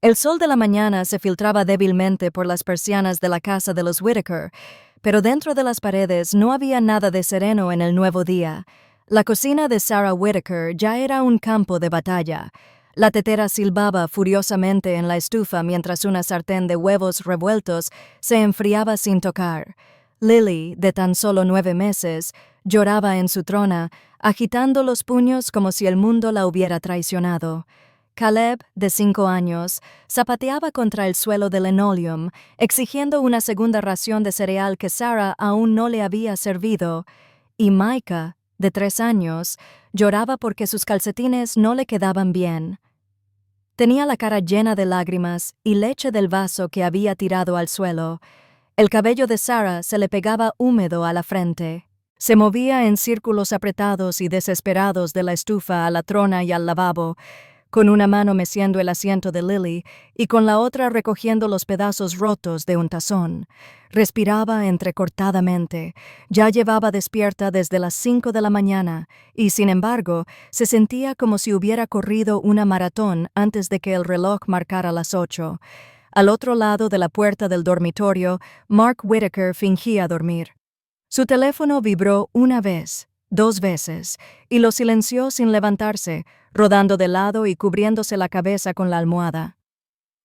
El sol de la mañana se filtraba débilmente por las persianas de la casa de los Whittaker, pero dentro de las paredes no había nada de sereno en el nuevo día. La cocina de Sarah Whittaker ya era un campo de batalla. La tetera silbaba furiosamente en la estufa mientras una sartén de huevos revueltos se enfriaba sin tocar. Lily, de tan solo 9 meses, lloraba en su trona, agitando los puños como si el mundo la hubiera traicionado. Caleb, de 5 años, zapateaba contra el suelo del linoleum, exigiendo una segunda ración de cereal que Sarah aún no le había servido, y Micah, de 3 años, lloraba porque sus calcetines no le quedaban bien. Tenía la cara llena de lágrimas y leche del vaso que había tirado al suelo. El cabello de Sarah se le pegaba húmedo a la frente. Se movía en círculos apretados y desesperados de la estufa a la trona y al lavabo, con una mano meciendo el asiento de Lily y con la otra recogiendo los pedazos rotos de un tazón. Respiraba entrecortadamente. Ya llevaba despierta desde las 5 de la mañana y, sin embargo, se sentía como si hubiera corrido una maratón antes de que el reloj marcara las 8. Al otro lado de la puerta del dormitorio, Mark Whittaker fingía dormir. Su teléfono vibró una vez, 2 veces, y lo silenció sin levantarse, rodando de lado y cubriéndose la cabeza con la almohada.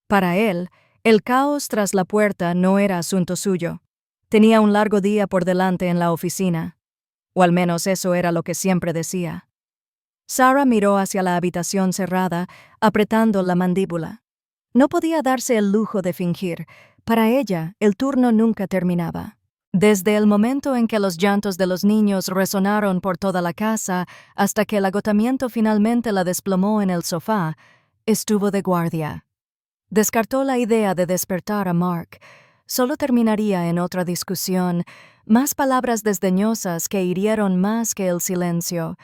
Para él, el caos tras la puerta no era asunto suyo. Tenía un largo día por delante en la oficina. O al menos eso era lo que siempre decía. Sarah miró hacia la habitación cerrada, apretando la mandíbula. No podía darse el lujo de fingir. Para ella, el turno nunca terminaba. Desde el momento en que los llantos de los niños resonaron por toda la casa hasta que el agotamiento finalmente la desplomó en el sofá, estuvo de guardia. Descartó la idea de despertar a Mark. Solo terminaría en otra discusión, más palabras desdeñosas que hirieron más que el silencio.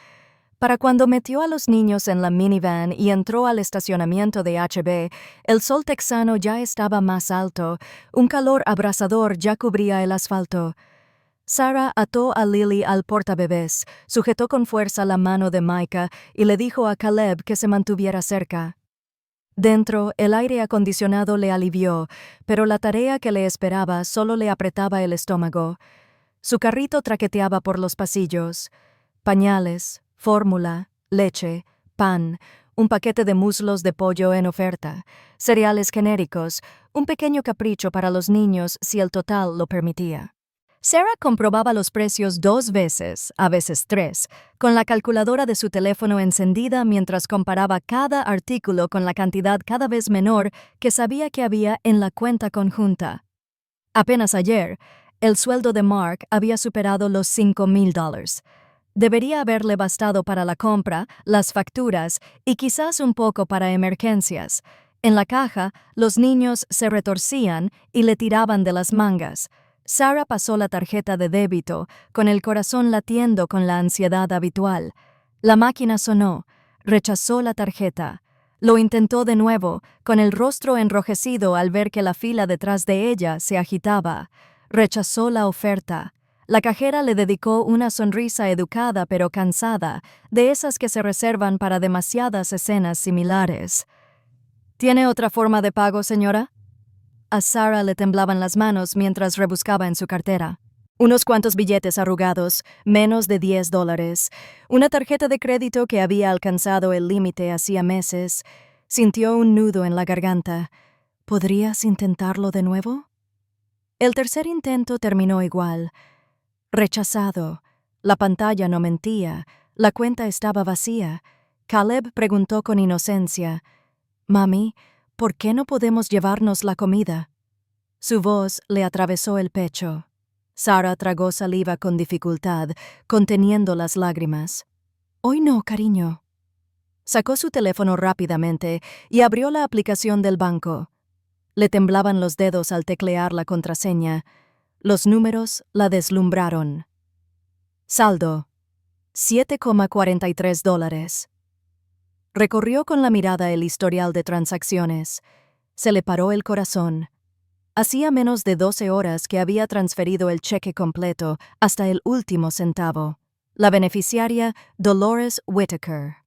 Para cuando metió a los niños en la minivan y entró al estacionamiento de HB, el sol texano ya estaba más alto, un calor abrasador ya cubría el asfalto. Sarah ató a Lily al portabebés, sujetó con fuerza la mano de Micah y le dijo a Caleb que se mantuviera cerca. Dentro, el aire acondicionado le alivió, pero la tarea que le esperaba solo le apretaba el estómago. Su carrito traqueteaba por los pasillos. Pañales, fórmula, leche, pan, un paquete de muslos de pollo en oferta, cereales genéricos, un pequeño capricho para los niños si el total lo permitía. Sarah comprobaba los precios 2 veces, a veces 3, con la calculadora de su teléfono encendida mientras comparaba cada artículo con la cantidad cada vez menor que sabía que había en la cuenta conjunta. Apenas ayer, el sueldo de Mark había superado los $5,000. Debería haberle bastado para la compra, las facturas y quizás un poco para emergencias. En la caja, los niños se retorcían y le tiraban de las mangas. Sarah pasó la tarjeta de débito, con el corazón latiendo con la ansiedad habitual. La máquina sonó. Rechazó la tarjeta. Lo intentó de nuevo, con el rostro enrojecido al ver que la fila detrás de ella se agitaba. Rechazó la oferta. La cajera le dedicó una sonrisa educada pero cansada, de esas que se reservan para demasiadas escenas similares. ¿Tiene otra forma de pago, señora? A Sarah le temblaban las manos mientras rebuscaba en su cartera. Unos cuantos billetes arrugados, menos de $10, una tarjeta de crédito que había alcanzado el límite hacía meses. Sintió un nudo en la garganta. ¿Podrías intentarlo de nuevo? El tercer intento terminó igual. Rechazado. La pantalla no mentía. La cuenta estaba vacía. Caleb preguntó con inocencia: «Mami, ¿por qué no podemos llevarnos la comida?» Su voz le atravesó el pecho. Sarah tragó saliva con dificultad, conteniendo las lágrimas. «Hoy no, cariño». Sacó su teléfono rápidamente y abrió la aplicación del banco. Le temblaban los dedos al teclear la contraseña. Los números la deslumbraron. Saldo: $7,43. Recorrió con la mirada el historial de transacciones. Se le paró el corazón. Hacía menos de 12 horas que había transferido el cheque completo hasta el último centavo. La beneficiaria, Dolores Whittaker.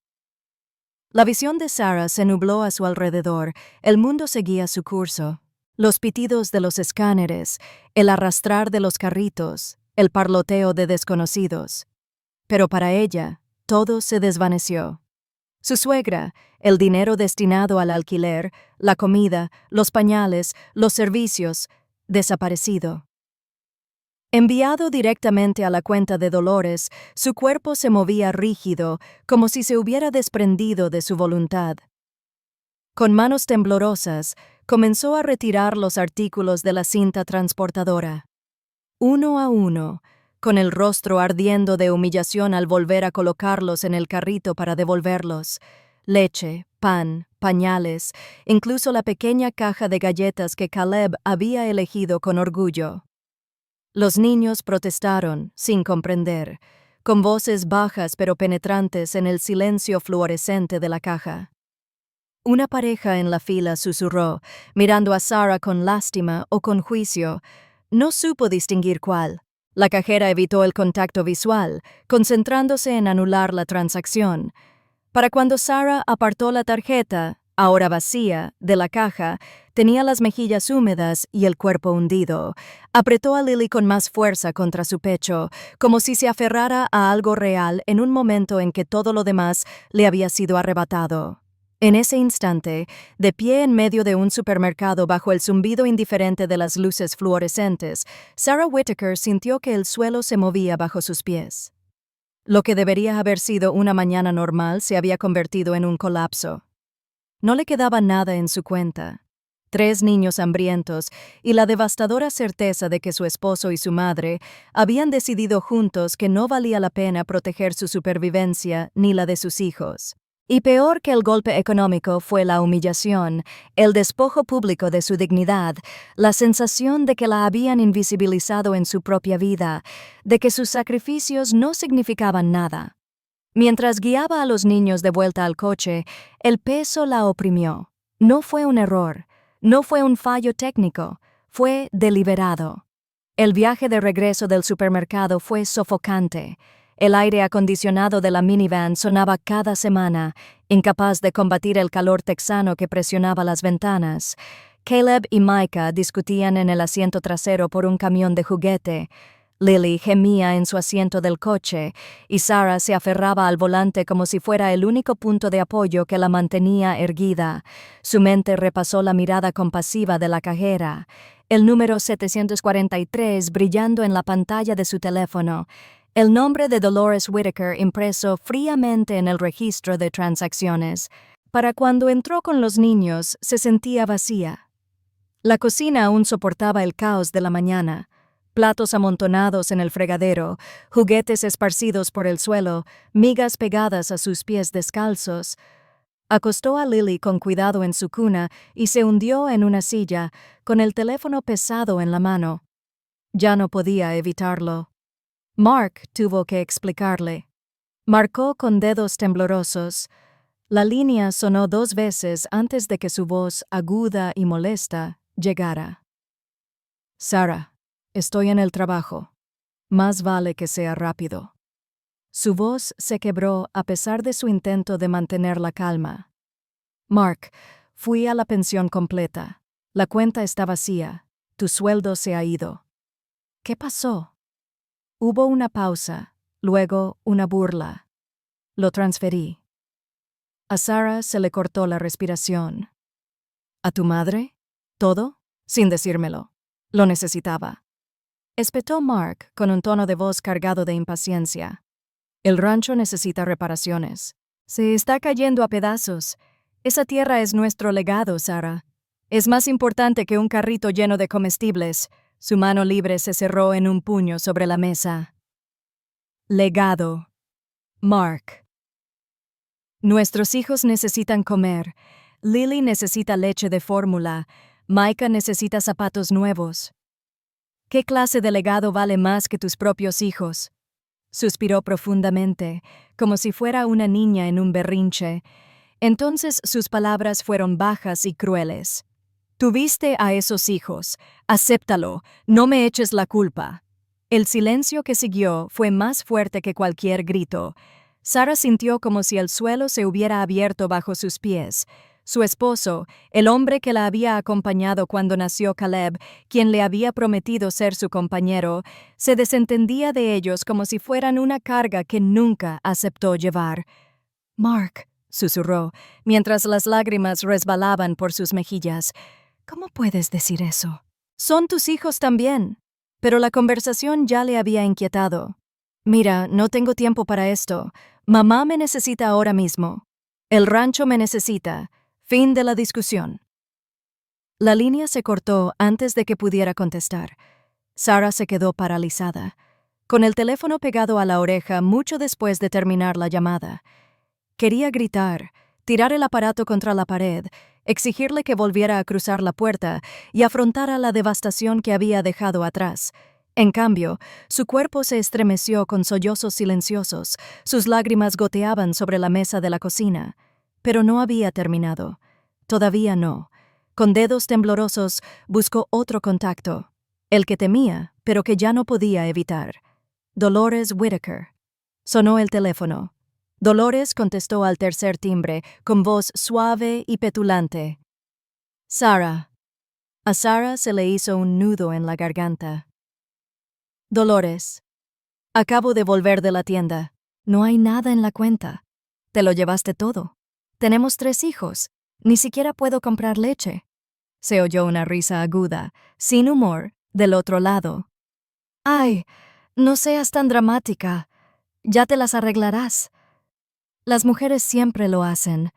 La visión de Sarah se nubló a su alrededor, el mundo seguía su curso. Los pitidos de los escáneres, el arrastrar de los carritos, el parloteo de desconocidos. Pero para ella, todo se desvaneció. Su suegra, el dinero destinado al alquiler, la comida, los pañales, los servicios, desaparecido. Enviado directamente a la cuenta de Dolores, su cuerpo se movía rígido, como si se hubiera desprendido de su voluntad. Con manos temblorosas, comenzó a retirar los artículos de la cinta transportadora. Uno a uno, con el rostro ardiendo de humillación al volver a colocarlos en el carrito para devolverlos. Leche, pan, pañales, incluso la pequeña caja de galletas que Caleb había elegido con orgullo. Los niños protestaron, sin comprender, con voces bajas pero penetrantes en el silencio fluorescente de la caja. Una pareja en la fila susurró, mirando a Sarah con lástima o con juicio. No supo distinguir cuál. La cajera evitó el contacto visual, concentrándose en anular la transacción. Para cuando Sarah apartó la tarjeta, ahora vacía, de la caja, tenía las mejillas húmedas y el cuerpo hundido. Apretó a Lily con más fuerza contra su pecho, como si se aferrara a algo real en un momento en que todo lo demás le había sido arrebatado. En ese instante, de pie en medio de un supermercado bajo el zumbido indiferente de las luces fluorescentes, Sarah Whittaker sintió que el suelo se movía bajo sus pies. Lo que debería haber sido una mañana normal se había convertido en un colapso. No le quedaba nada en su cuenta. 3 niños hambrientos y la devastadora certeza de que su esposo y su madre habían decidido juntos que no valía la pena proteger su supervivencia ni la de sus hijos. Y peor que el golpe económico fue la humillación, el despojo público de su dignidad, la sensación de que la habían invisibilizado en su propia vida, de que sus sacrificios no significaban nada. Mientras guiaba a los niños de vuelta al coche, el peso la oprimió. No fue un error, no fue un fallo técnico, fue deliberado. El viaje de regreso del supermercado fue sofocante. El aire acondicionado de la minivan sonaba cada semana, incapaz de combatir el calor texano que presionaba las ventanas. Caleb y Micah discutían en el asiento trasero por un camión de juguete. Lily gemía en su asiento del coche, y Sarah se aferraba al volante como si fuera el único punto de apoyo que la mantenía erguida. Su mente repasó la mirada compasiva de la cajera, el número 743 brillando en la pantalla de su teléfono, el nombre de Dolores Whittaker impreso fríamente en el registro de transacciones. Para cuando entró con los niños, se sentía vacía. La cocina aún soportaba el caos de la mañana. Platos amontonados en el fregadero, juguetes esparcidos por el suelo, migas pegadas a sus pies descalzos. Acostó a Lily con cuidado en su cuna y se hundió en una silla, con el teléfono pesado en la mano. Ya no podía evitarlo. Mark tuvo que explicarle. Marcó con dedos temblorosos. La línea sonó 2 veces antes de que su voz, aguda y molesta, llegara. Sarah, estoy en el trabajo. Más vale que sea rápido. Su voz se quebró a pesar de su intento de mantener la calma. Mark, fui a la pensión completa. La cuenta está vacía. Tu sueldo se ha ido. ¿Qué pasó? Hubo una pausa, luego una burla. Lo transferí. A Sarah se le cortó la respiración. ¿A tu madre? ¿Todo? Sin decírmelo. Lo necesitaba. Espetó Mark con un tono de voz cargado de impaciencia. El rancho necesita reparaciones. Se está cayendo a pedazos. Esa tierra es nuestro legado, Sarah. Es más importante que un carrito lleno de comestibles. Su mano libre se cerró en un puño sobre la mesa. Legado. Mark. Nuestros hijos necesitan comer. Lily necesita leche de fórmula. Micah necesita zapatos nuevos. ¿Qué clase de legado vale más que tus propios hijos? Suspiró profundamente, como si fuera una niña en un berrinche. Entonces sus palabras fueron bajas y crueles. Tuviste a esos hijos. Acéptalo. No me eches la culpa. El silencio que siguió fue más fuerte que cualquier grito. Sarah sintió como si el suelo se hubiera abierto bajo sus pies. Su esposo, el hombre que la había acompañado cuando nació Caleb, quien le había prometido ser su compañero, se desentendía de ellos como si fueran una carga que nunca aceptó llevar. «Mark», susurró, mientras las lágrimas resbalaban por sus mejillas, «¿cómo puedes decir eso? Son tus hijos también». Pero la conversación ya le había inquietado. «Mira, no tengo tiempo para esto. Mamá me necesita ahora mismo. El rancho me necesita. Fin de la discusión». La línea se cortó antes de que pudiera contestar. Sarah se quedó paralizada, con el teléfono pegado a la oreja mucho después de terminar la llamada. Quería gritar, tirar el aparato contra la pared, exigirle que volviera a cruzar la puerta y afrontara la devastación que había dejado atrás. En cambio, su cuerpo se estremeció con sollozos silenciosos, sus lágrimas goteaban sobre la mesa de la cocina. Pero no había terminado. Todavía no. Con dedos temblorosos buscó otro contacto, el que temía, pero que ya no podía evitar. Dolores Whittaker. Sonó el teléfono. Dolores contestó al tercer timbre, con voz suave y petulante. «Sarah». A Sarah se le hizo un nudo en la garganta. «Dolores, acabo de volver de la tienda. No hay nada en la cuenta. Te lo llevaste todo. Tenemos 3 hijos. Ni siquiera puedo comprar leche». Se oyó una risa aguda, sin humor, del otro lado. «Ay, no seas tan dramática. Ya te las arreglarás». Las mujeres siempre lo hacen.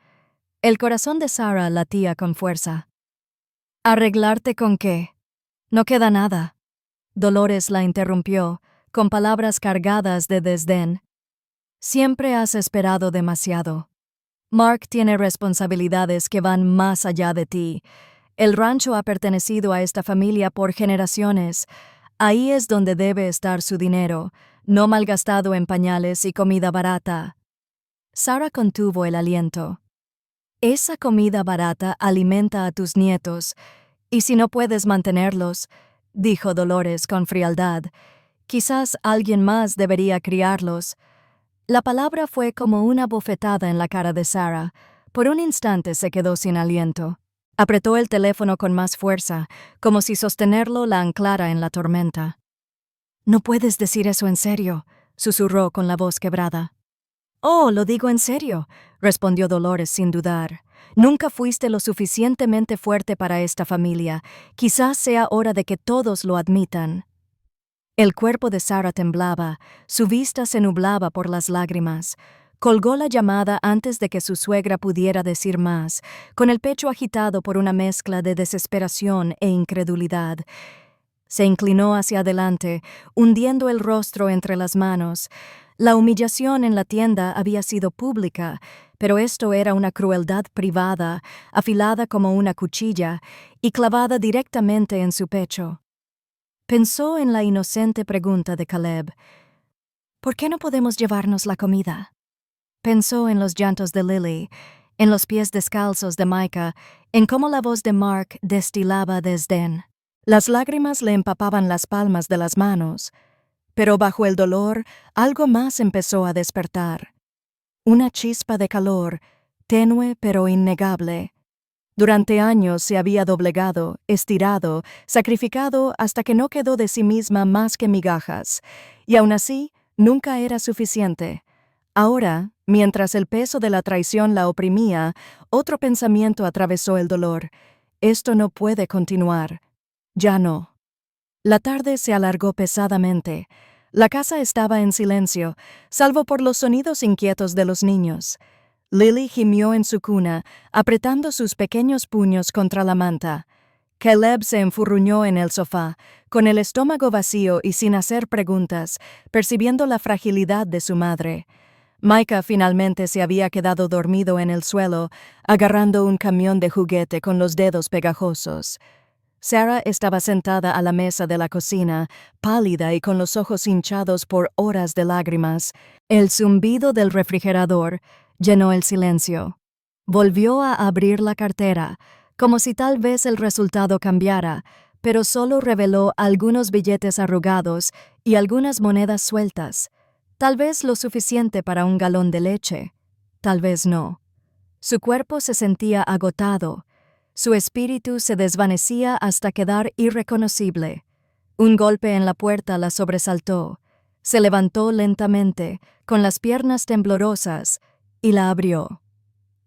El corazón de Sarah latía con fuerza. «¿Arreglarte con qué? No queda nada». Dolores la interrumpió, con palabras cargadas de desdén. «Siempre has esperado demasiado. Mark tiene responsabilidades que van más allá de ti. El rancho ha pertenecido a esta familia por generaciones. Ahí es donde debe estar su dinero, no malgastado en pañales y comida barata». Sarah contuvo el aliento. «Esa comida barata alimenta a tus nietos, y si no puedes mantenerlos», dijo Dolores con frialdad, «quizás alguien más debería criarlos». La palabra fue como una bofetada en la cara de Sarah. Por un instante se quedó sin aliento. Apretó el teléfono con más fuerza, como si sostenerlo la anclara en la tormenta. «No puedes decir eso en serio», susurró con la voz quebrada. «Oh, lo digo en serio», respondió Dolores sin dudar. «Nunca fuiste lo suficientemente fuerte para esta familia. Quizás sea hora de que todos lo admitan». El cuerpo de Sarah temblaba, su vista se nublaba por las lágrimas. Colgó la llamada antes de que su suegra pudiera decir más, con el pecho agitado por una mezcla de desesperación e incredulidad. Se inclinó hacia adelante, hundiendo el rostro entre las manos. La humillación en la tienda había sido pública, pero esto era una crueldad privada, afilada como una cuchilla y clavada directamente en su pecho. Pensó en la inocente pregunta de Caleb. «¿Por qué no podemos llevarnos la comida?». Pensó en los llantos de Lily, en los pies descalzos de Micah, en cómo la voz de Mark destilaba desdén. Las lágrimas le empapaban las palmas de las manos. Pero bajo el dolor, algo más empezó a despertar. Una chispa de calor, tenue pero innegable. Durante años se había doblegado, estirado, sacrificado hasta que no quedó de sí misma más que migajas, y aún así nunca era suficiente. Ahora, mientras el peso de la traición la oprimía, otro pensamiento atravesó el dolor. Esto no puede continuar. Ya no. La tarde se alargó pesadamente. La casa estaba en silencio, salvo por los sonidos inquietos de los niños. Lily gimió en su cuna, apretando sus pequeños puños contra la manta. Caleb se enfurruñó en el sofá, con el estómago vacío y sin hacer preguntas, percibiendo la fragilidad de su madre. Micah finalmente se había quedado dormido en el suelo, agarrando un camión de juguete con los dedos pegajosos. Sarah estaba sentada a la mesa de la cocina, pálida y con los ojos hinchados por horas de lágrimas. El zumbido del refrigerador llenó el silencio. Volvió a abrir la cartera, como si tal vez el resultado cambiara, pero solo reveló algunos billetes arrugados y algunas monedas sueltas. Tal vez lo suficiente para un galón de leche, tal vez no. Su cuerpo se sentía agotado, su espíritu se desvanecía hasta quedar irreconocible. Un golpe en la puerta la sobresaltó. Se levantó lentamente, con las piernas temblorosas, y la abrió.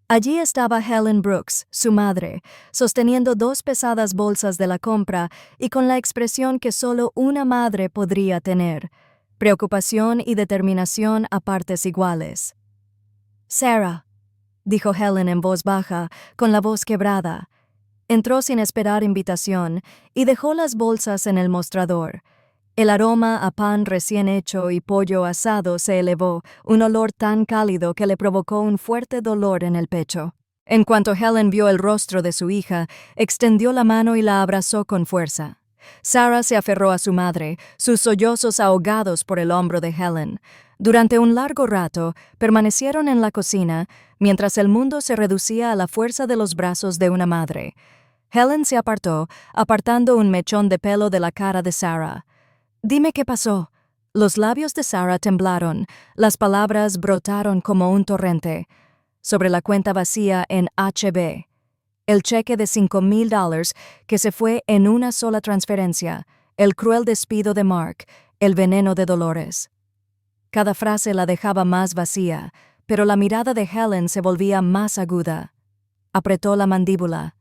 Allí estaba Helen Brooks, su madre, sosteniendo 2 pesadas bolsas de la compra y con la expresión que solo una madre podría tener: preocupación y determinación a partes iguales. «Sarah», dijo Helen en voz baja, con la voz quebrada. Entró sin esperar invitación y dejó las bolsas en el mostrador. El aroma a pan recién hecho y pollo asado se elevó, un olor tan cálido que le provocó un fuerte dolor en el pecho. En cuanto Helen vio el rostro de su hija, extendió la mano y la abrazó con fuerza. Sarah se aferró a su madre, sus sollozos ahogados por el hombro de Helen. Durante un largo rato, permanecieron en la cocina, mientras el mundo se reducía a la fuerza de los brazos de una madre. Helen se apartó, apartando un mechón de pelo de la cara de Sarah. «Dime qué pasó». Los labios de Sarah temblaron, las palabras brotaron como un torrente. Sobre la cuenta vacía en HB. El cheque de $5,000 que se fue en una sola transferencia, el cruel despido de Mark, el veneno de Dolores. Cada frase la dejaba más vacía, pero la mirada de Helen se volvía más aguda. Apretó la mandíbula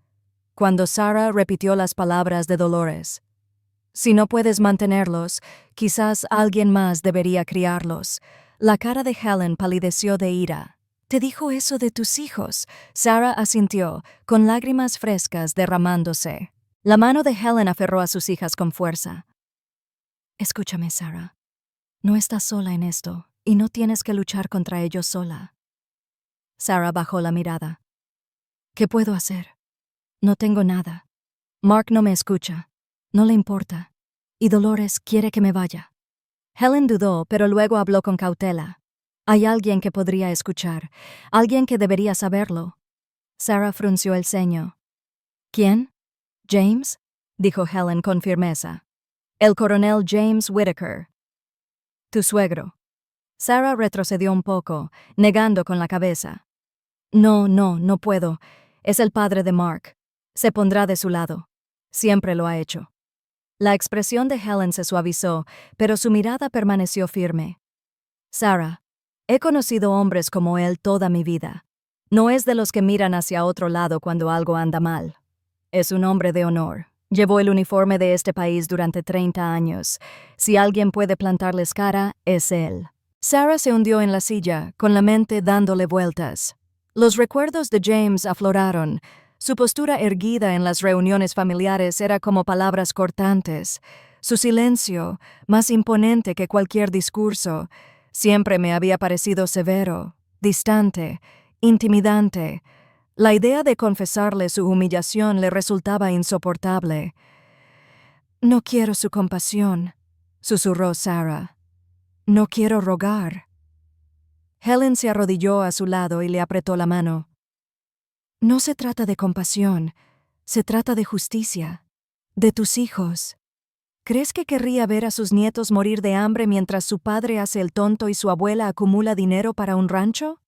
cuando Sarah repitió las palabras de Dolores. «Si no puedes mantenerlos, quizás alguien más debería criarlos». La cara de Helen palideció de ira. «¿Te dijo eso de tus hijos?». Sarah asintió, con lágrimas frescas derramándose. La mano de Helen aferró a sus hijas con fuerza. «Escúchame, Sarah. No estás sola en esto, y no tienes que luchar contra ellos sola». Sarah bajó la mirada. «¿Qué puedo hacer? No tengo nada. Mark no me escucha. No le importa. Y Dolores quiere que me vaya». Helen dudó, pero luego habló con cautela. «Hay alguien que podría escuchar, alguien que debería saberlo». Sarah frunció el ceño. «¿Quién?» «James», dijo Helen con firmeza. «El coronel James Whittaker. Tu suegro». Sarah retrocedió un poco, negando con la cabeza. No puedo. Es el padre de Mark. Se pondrá de su lado. Siempre lo ha hecho». La expresión de Helen se suavizó, pero su mirada permaneció firme. «Sarah, he conocido hombres como él toda mi vida. No es de los que miran hacia otro lado cuando algo anda mal. Es un hombre de honor. Llevó el uniforme de este país durante 30 años. Si alguien puede plantarles cara, es él». Sarah se hundió en la silla, con la mente dándole vueltas. Los recuerdos de James afloraron. Su postura erguida en las reuniones familiares era como palabras cortantes. Su silencio, más imponente que cualquier discurso, siempre me había parecido severo, distante, intimidante. La idea de confesarle su humillación le resultaba insoportable. «No quiero su compasión», susurró Sarah. «No quiero rogar». Helen se arrodilló a su lado y le apretó la mano. «No se trata de compasión, se trata de justicia, de tus hijos. ¿Crees que querría ver a sus nietos morir de hambre mientras su padre hace el tonto y su abuela acumula dinero para un rancho?»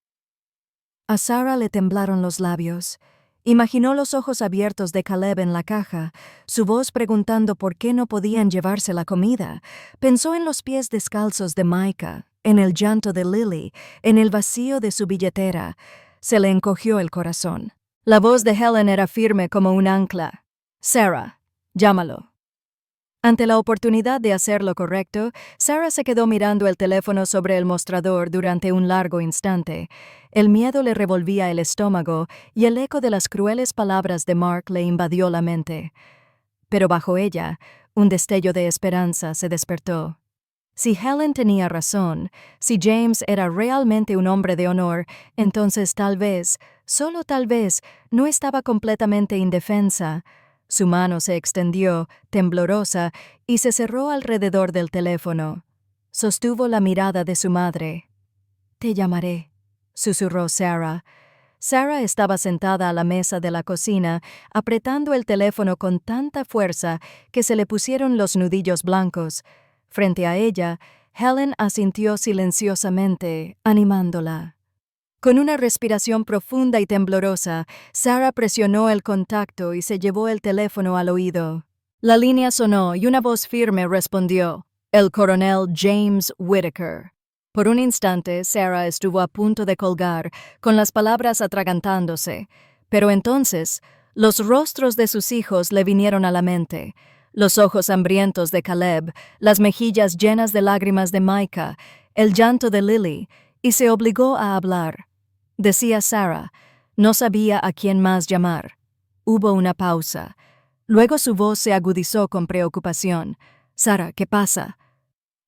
A Sarah le temblaron los labios. Imaginó los ojos abiertos de Caleb en la caja, su voz preguntando por qué no podían llevarse la comida. Pensó en los pies descalzos de Micah, en el llanto de Lily, en el vacío de su billetera. Se le encogió el corazón. La voz de Helen era firme como un ancla. «Sarah, llámalo». Ante la oportunidad de hacer lo correcto, Sarah se quedó mirando el teléfono sobre el mostrador durante un largo instante. El miedo le revolvía el estómago y el eco de las crueles palabras de Mark le invadió la mente. Pero bajo ella, un destello de esperanza se despertó. Si Helen tenía razón, si James era realmente un hombre de honor, entonces tal vez, solo tal vez, no estaba completamente indefensa. Su mano se extendió, temblorosa, y se cerró alrededor del teléfono. Sostuvo la mirada de su madre. «Te llamaré», susurró Sarah. Sarah estaba sentada a la mesa de la cocina, apretando el teléfono con tanta fuerza que se le pusieron los nudillos blancos. Frente a ella, Helen asintió silenciosamente, animándola. Con una respiración profunda y temblorosa, Sarah presionó el contacto y se llevó el teléfono al oído. La línea sonó y una voz firme respondió: el coronel James Whittaker. Por un instante, Sarah estuvo a punto de colgar, con las palabras atragantándose, pero entonces los rostros de sus hijos le vinieron a la mente, los ojos hambrientos de Caleb, las mejillas llenas de lágrimas de Micah, el llanto de Lily, y se obligó a hablar. Decía Sarah, no sabía a quién más llamar. Hubo una pausa. Luego su voz se agudizó con preocupación. «Sarah, ¿qué pasa?»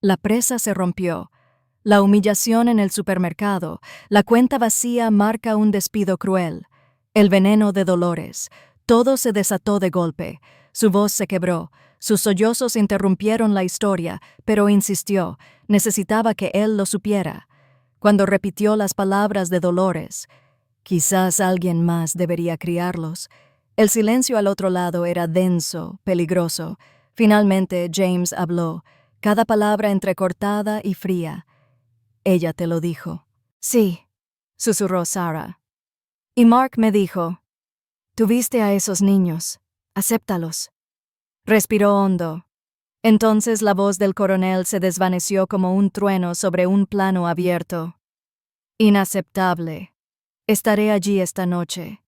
La presa se rompió. La humillación en el supermercado, la cuenta vacía marca un despido cruel. El veneno de Dolores. Todo se desató de golpe. Su voz se quebró. Sus sollozos interrumpieron la historia, pero insistió. Necesitaba que él lo supiera. Cuando repitió las palabras de Dolores, «Quizás alguien más debería criarlos», el silencio al otro lado era denso, peligroso. Finalmente James habló, cada palabra entrecortada y fría. «Ella te lo dijo». «Sí», susurró Sarah. «Y Mark me dijo, tuviste a esos niños, acéptalos». Respiró hondo. Entonces la voz del coronel se desvaneció como un trueno sobre un plano abierto. «Inaceptable. Estaré allí esta noche.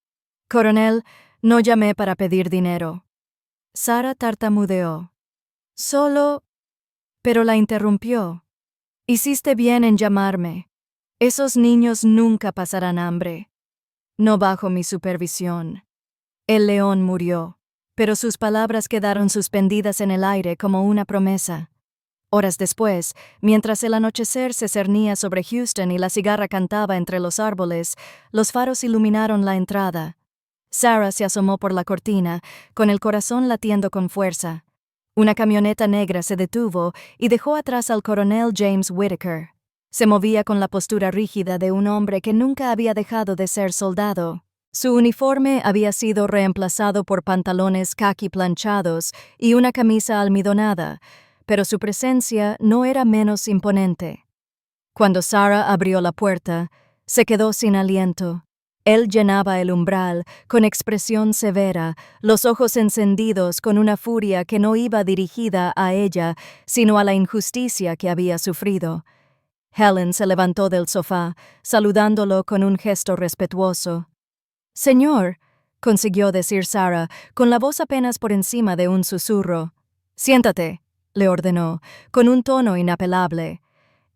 Coronel, no llamé para pedir dinero». Sarah tartamudeó. «Solo...» Pero la interrumpió. «Hiciste bien en llamarme. Esos niños nunca pasarán hambre. No bajo mi supervisión». El león murió, pero sus palabras quedaron suspendidas en el aire como una promesa. Horas después, mientras el anochecer se cernía sobre Houston y la cigarra cantaba entre los árboles, los faros iluminaron la entrada. Sarah se asomó por la cortina, con el corazón latiendo con fuerza. Una camioneta negra se detuvo y dejó atrás al coronel James Whittaker. Se movía con la postura rígida de un hombre que nunca había dejado de ser soldado. Su uniforme había sido reemplazado por pantalones caqui planchados y una camisa almidonada, pero su presencia no era menos imponente. Cuando Sarah abrió la puerta, se quedó sin aliento. Él llenaba el umbral, con expresión severa, los ojos encendidos con una furia que no iba dirigida a ella, sino a la injusticia que había sufrido. Helen se levantó del sofá, saludándolo con un gesto respetuoso. «Señor», consiguió decir Sarah, con la voz apenas por encima de un susurro. «Siéntate», le ordenó, con un tono inapelable.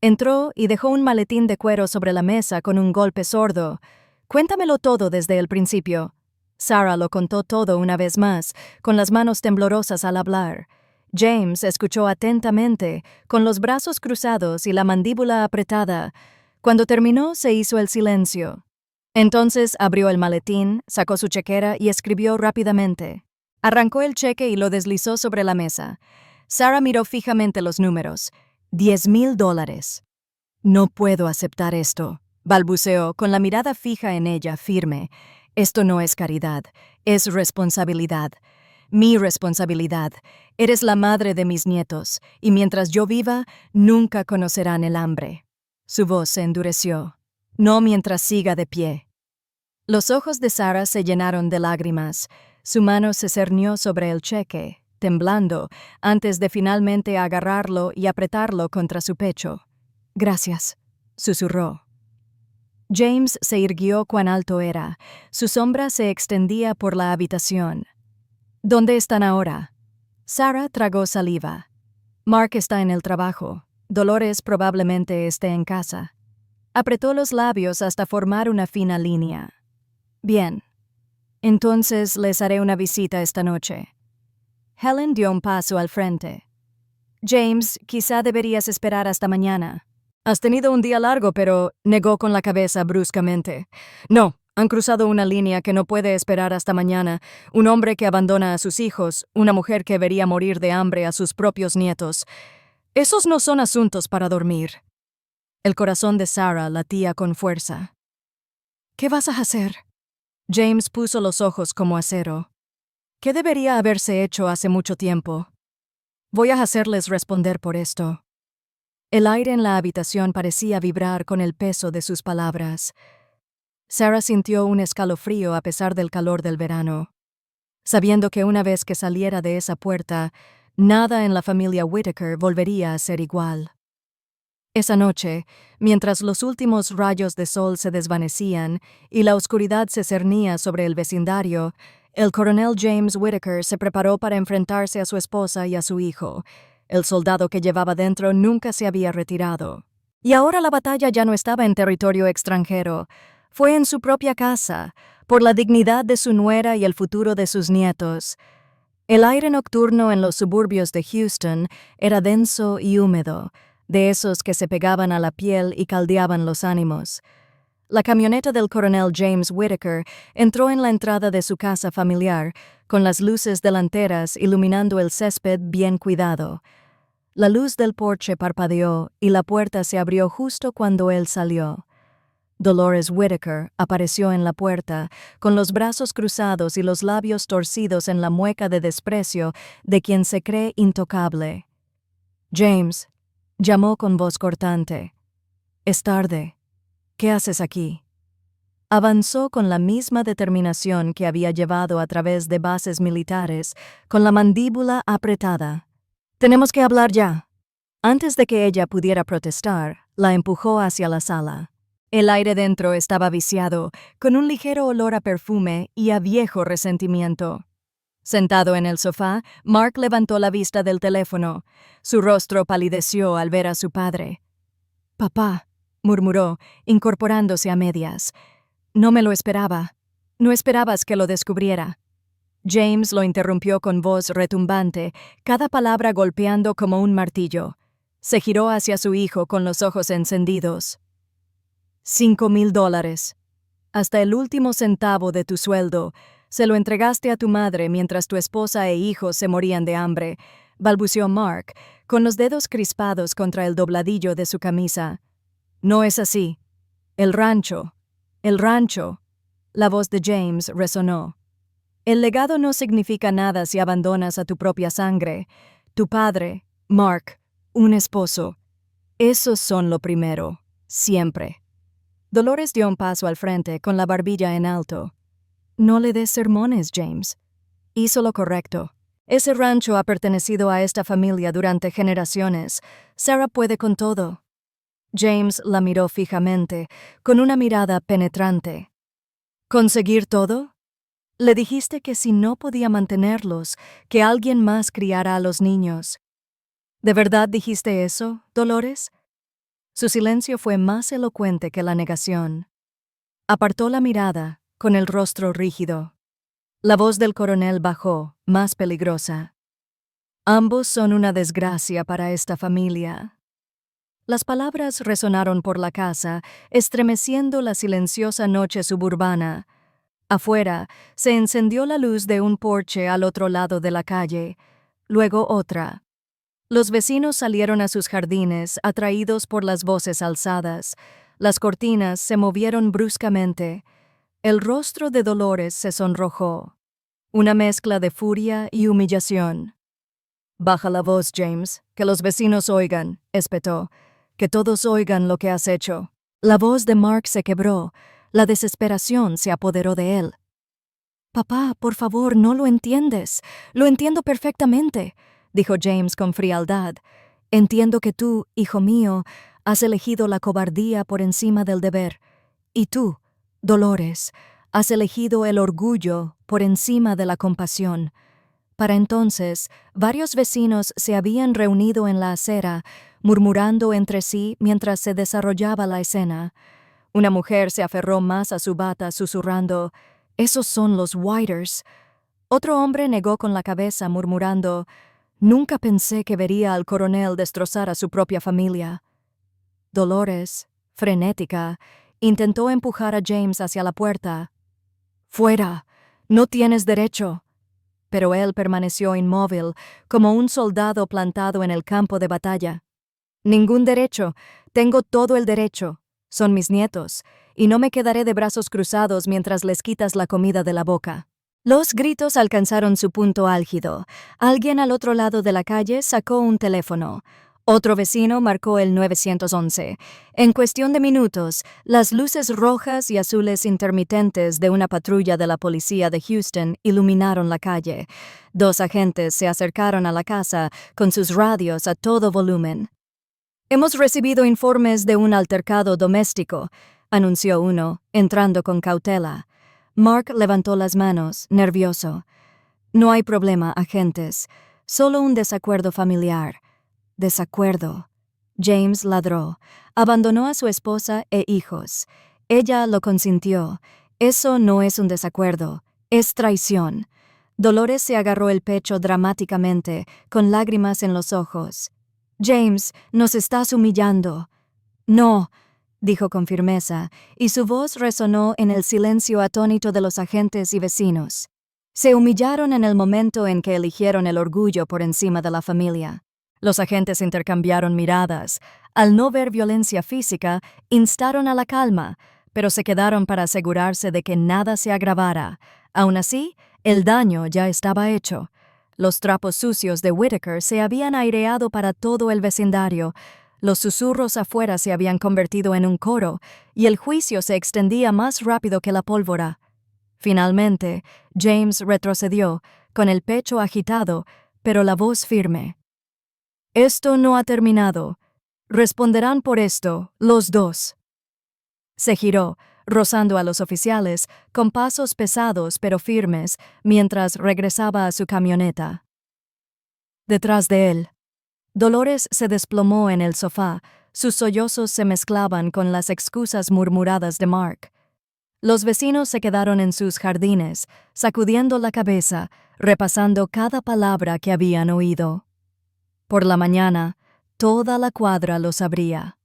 Entró y dejó un maletín de cuero sobre la mesa con un golpe sordo. «Cuéntamelo todo desde el principio». Sarah lo contó todo una vez más, con las manos temblorosas al hablar. James escuchó atentamente, con los brazos cruzados y la mandíbula apretada. Cuando terminó, se hizo el silencio. Entonces abrió el maletín, sacó su chequera y escribió rápidamente. Arrancó el cheque y lo deslizó sobre la mesa. Sarah miró fijamente los números. $10,000. «No puedo aceptar esto», balbuceó, con la mirada fija en ella, firme. «Esto no es caridad, es responsabilidad. Mi responsabilidad. Eres la madre de mis nietos, y mientras yo viva, nunca conocerán el hambre». Su voz se endureció. «No mientras siga de pie». Los ojos de Sarah se llenaron de lágrimas. Su mano se cernió sobre el cheque, temblando, antes de finalmente agarrarlo y apretarlo contra su pecho. «Gracias», susurró. James se irguió cuán alto era. Su sombra se extendía por la habitación. «¿Dónde están ahora?» Sarah tragó saliva. «Mark está en el trabajo. Dolores probablemente esté en casa». Apretó los labios hasta formar una fina línea. «Bien. Entonces les haré una visita esta noche». Helen dio un paso al frente. «James, quizá deberías esperar hasta mañana». «Has tenido un día largo, pero...» negó con la cabeza bruscamente. «No, han cruzado una línea que no puede esperar hasta mañana. Un hombre que abandona a sus hijos, una mujer que vería morir de hambre a sus propios nietos. Esos no son asuntos para dormir». El corazón de Sarah latía con fuerza. «¿Qué vas a hacer?» James puso los ojos como acero. «¿Qué debería haberse hecho hace mucho tiempo? Voy a hacerles responder por esto». El aire en la habitación parecía vibrar con el peso de sus palabras. Sarah sintió un escalofrío a pesar del calor del verano, sabiendo que una vez que saliera de esa puerta, nada en la familia Whittaker volvería a ser igual. Esa noche, mientras los últimos rayos de sol se desvanecían y la oscuridad se cernía sobre el vecindario, el coronel James Whittaker se preparó para enfrentarse a su esposa y a su hijo. El soldado que llevaba dentro nunca se había retirado. Y ahora la batalla ya no estaba en territorio extranjero. Fue en su propia casa, por la dignidad de su nuera y el futuro de sus nietos. El aire nocturno en los suburbios de Houston era denso y húmedo, de esos que se pegaban a la piel y caldeaban los ánimos. La camioneta del coronel James Whittaker entró en la entrada de su casa familiar, con las luces delanteras iluminando el césped bien cuidado. La luz del porche parpadeó y la puerta se abrió justo cuando él salió. Dolores Whittaker apareció en la puerta, con los brazos cruzados y los labios torcidos en la mueca de desprecio de quien se cree intocable. «James», llamó con voz cortante. «Es tarde. ¿Qué haces aquí?» Avanzó con la misma determinación que había llevado a través de bases militares, con la mandíbula apretada. «Tenemos que hablar ya». Antes de que ella pudiera protestar, la empujó hacia la sala. El aire dentro estaba viciado, con un ligero olor a perfume y a viejo resentimiento. Sentado en el sofá, Mark levantó la vista del teléfono. Su rostro palideció al ver a su padre. «Papá», murmuró, incorporándose a medias. «No me lo esperaba. No esperabas que lo descubriera». James lo interrumpió con voz retumbante, cada palabra golpeando como un martillo. Se giró hacia su hijo con los ojos encendidos. $5,000. Hasta el último centavo de tu sueldo. Se lo entregaste a tu madre mientras tu esposa e hijos se morían de hambre, balbuceó Mark, con los dedos crispados contra el dobladillo de su camisa. «No es así. El rancho. El rancho». La voz de James resonó. «El legado no significa nada si abandonas a tu propia sangre. Tu padre, Mark, un esposo. Esos son lo primero, siempre». Dolores dio un paso al frente con la barbilla en alto. «No le des sermones, James. Hizo lo correcto. Ese rancho ha pertenecido a esta familia durante generaciones. Sarah puede con todo». James la miró fijamente, con una mirada penetrante. «¿Conseguir todo? Le dijiste que si no podía mantenerlos, que alguien más criara a los niños. ¿De verdad dijiste eso, Dolores?» Su silencio fue más elocuente que la negación. Apartó la mirada, con el rostro rígido. La voz del coronel bajó, más peligrosa. «Ambos son una desgracia para esta familia». Las palabras resonaron por la casa, estremeciendo la silenciosa noche suburbana. Afuera, se encendió la luz de un porche al otro lado de la calle, luego otra. Los vecinos salieron a sus jardines, atraídos por las voces alzadas. Las cortinas se movieron bruscamente. El rostro de Dolores se sonrojó. Una mezcla de furia y humillación. «Baja la voz, James, que los vecinos oigan», espetó. «Que todos oigan lo que has hecho». La voz de Mark se quebró. La desesperación se apoderó de él. «Papá, por favor, no lo entiendes. Lo entiendo perfectamente», dijo James con frialdad. «Entiendo que tú, hijo mío, has elegido la cobardía por encima del deber. Y tú, Dolores, has elegido el orgullo por encima de la compasión». Para entonces, varios vecinos se habían reunido en la acera, murmurando entre sí mientras se desarrollaba la escena. Una mujer se aferró más a su bata, susurrando: «Esos son los Whitters». Otro hombre negó con la cabeza, murmurando: «Nunca pensé que vería al coronel destrozar a su propia familia». Dolores, frenética, intentó empujar a James hacia la puerta. «Fuera, no tienes derecho». Pero él permaneció inmóvil, como un soldado plantado en el campo de batalla. «Ningún derecho. Tengo todo el derecho. Son mis nietos, y no me quedaré de brazos cruzados mientras les quitas la comida de la boca». Los gritos alcanzaron su punto álgido. Alguien al otro lado de la calle sacó un teléfono. Otro vecino marcó el 911. En cuestión de minutos, las luces rojas y azules intermitentes de una patrulla de la policía de Houston iluminaron la calle. 2 agentes se acercaron a la casa con sus radios a todo volumen. «Hemos recibido informes de un altercado doméstico», anunció uno, entrando con cautela. Mark levantó las manos, nervioso. «No hay problema, agentes. Solo un desacuerdo familiar». «Desacuerdo». James ladró. Abandonó a su esposa e hijos. Ella lo consintió. Eso no es un desacuerdo, es traición. Dolores se agarró el pecho dramáticamente, con lágrimas en los ojos. «James, nos estás humillando». «No», dijo con firmeza, y su voz resonó en el silencio atónito de los agentes y vecinos. Se humillaron en el momento en que eligieron el orgullo por encima de la familia. Los agentes intercambiaron miradas. Al no ver violencia física, instaron a la calma, pero se quedaron para asegurarse de que nada se agravara. Aún así, el daño ya estaba hecho. Los trapos sucios de Whitaker se habían aireado para todo el vecindario. Los susurros afuera se habían convertido en un coro, y el juicio se extendía más rápido que la pólvora. Finalmente, James retrocedió, con el pecho agitado, pero la voz firme. «Esto no ha terminado. Responderán por esto, los dos». Se giró, rozando a los oficiales, con pasos pesados pero firmes, mientras regresaba a su camioneta. Detrás de él, Dolores se desplomó en el sofá. Sus sollozos se mezclaban con las excusas murmuradas de Mark. Los vecinos se quedaron en sus jardines, sacudiendo la cabeza, repasando cada palabra que habían oído. Por la mañana, toda la cuadra lo sabría.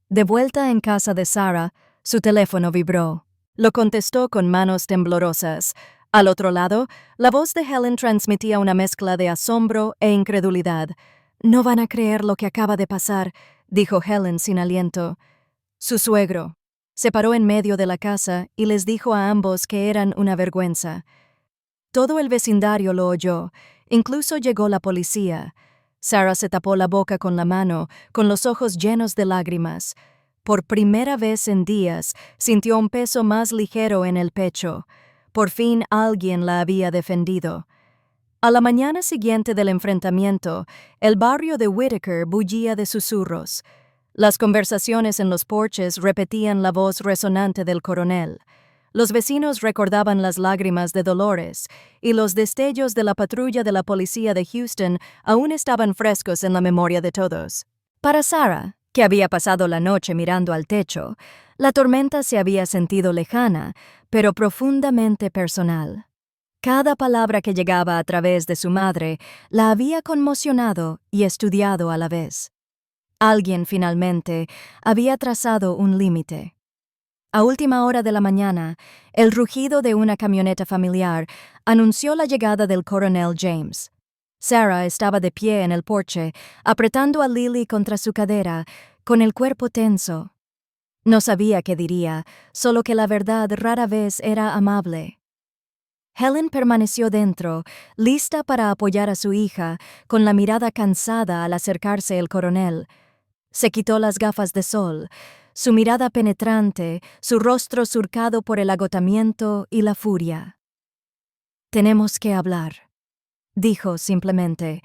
De vuelta en casa de Sarah, su teléfono vibró. Lo contestó con manos temblorosas. Al otro lado, la voz de Helen transmitía una mezcla de asombro e incredulidad. «No van a creer lo que acaba de pasar», dijo Helen sin aliento. Su suegro se paró en medio de la casa y les dijo a ambos que eran una vergüenza. Todo el vecindario lo oyó. Incluso llegó la policía. Sarah se tapó la boca con la mano, con los ojos llenos de lágrimas. Por primera vez en días, sintió un peso más ligero en el pecho. Por fin alguien la había defendido. A la mañana siguiente del enfrentamiento, el barrio de Whitaker bullía de susurros. Las conversaciones en los porches repetían la voz resonante del coronel. Los vecinos recordaban las lágrimas de Dolores, y los destellos de la patrulla de la policía de Houston aún estaban frescos en la memoria de todos. Para Sarah, que había pasado la noche mirando al techo, la tormenta se había sentido lejana, pero profundamente personal. Cada palabra que llegaba a través de su madre la había conmocionado y estudiado a la vez. Alguien, finalmente, había trazado un límite. A última hora de la mañana, el rugido de una camioneta familiar anunció la llegada del coronel James. Sarah estaba de pie en el porche, apretando a Lily contra su cadera, con el cuerpo tenso. No sabía qué diría, solo que la verdad rara vez era amable. Helen permaneció dentro, lista para apoyar a su hija, con la mirada cansada al acercarse el coronel. Se quitó las gafas de sol. Su mirada penetrante, su rostro surcado por el agotamiento y la furia. «Tenemos que hablar», dijo simplemente.